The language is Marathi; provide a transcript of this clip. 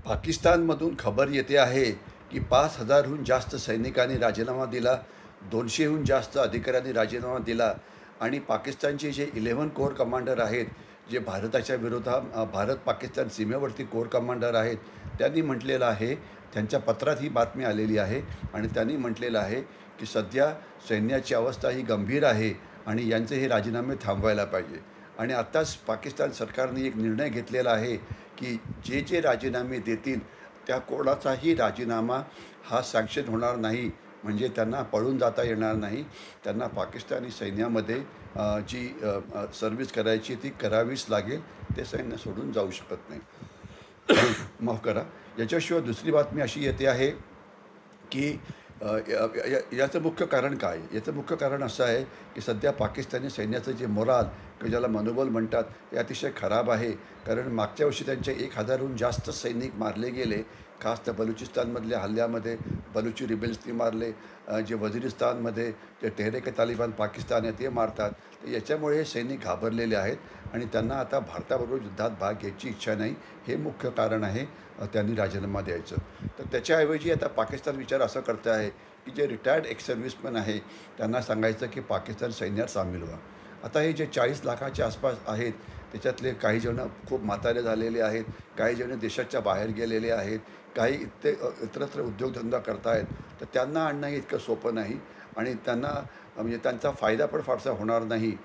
पाकिस्तानमधून खबर येते आहे की 5,000हून जास्त सैनिकांनी राजीनामा दिला, 200हून जास्त अधिकाऱ्यांनी राजीनामा दिला आणि पाकिस्तानचे जे 11 कोर कमांडर आहेत, जे भारताच्या विरोधात भारत-पाकिस्तान सीमेवरती कोर कमांडर आहेत, त्यांनी म्हटलेलं आहे, त्यांच्या पत्रात ही बातमी आलेली आहे आणि त्यांनी म्हटलेलं आहे की सध्या सैन्याची अवस्था ही गंभीर आहे आणि यांचे हे राजीनामे थांबवायला पाहिजे. आणि आत्ताच पाकिस्तान सरकारने एक निर्णय घेतलेला आहे की जे राजीनामे देतील त्या कोणाचाही राजीनामा हा सँक्शन होणार नाही. म्हणजे त्यांना पळून जाता येणार नाही. त्यांना पाकिस्तानी सैन्यामध्ये जी सर्व्हिस करायची ती करावीच लागेल. ते सैन्य सोडून जाऊ शकत नाही. माफ करा. याच्याशिवाय दुसरी बातमी अशी येते आहे की याचं मुख्य कारण काय? याचं मुख्य कारण असं आहे की सध्या पाकिस्तानी सैन्याचं जे मोराल किंवा ज्याला मनोबल म्हणतात ते अतिशय खराब आहे. कारण मागच्या वर्षी त्यांचे 1,000हून जास्त सैनिक मारले गेले. खास तर बलुचिस्तानमधल्या हल्ल्यामध्ये बलुची रिबेल्सनी मारले. जे वझिरिस्तानमध्ये जे तेहरीक-ए-तालिबान पाकिस्तान आहे ते मारतात. तर याच्यामुळे हे सैनिक घाबरलेले आहेत आणि त्यांना आता भारताबरोबर युद्धात भाग घ्यायची इच्छा नाही. हे मुख्य कारण आहे त्यांनी राजीनामा द्यायचं. तर त्याच्याऐवजी आता पाकिस्तान विचार असा करत आहे की जे रिटायर्ड एक्स सर्व्हिसमॅन आहे त्यांना सांगायचं की पाकिस्तान सैन्यात सामील व्हा. आता हे जे 40 लाखाच्या आसपास आहेत त्याच्यातले काही जण खूप म्हातारे झालेले आहेत, काही जण देशाच्या बाहेर गेलेले आहेत, काही इतरत्र उद्योगधंदा करतायत. तर त्यांना आणणं हे इतकं सोपं नाही आणि त्यांना म्हणजे त्यांचा फायदा पण फारसा होणार नाही.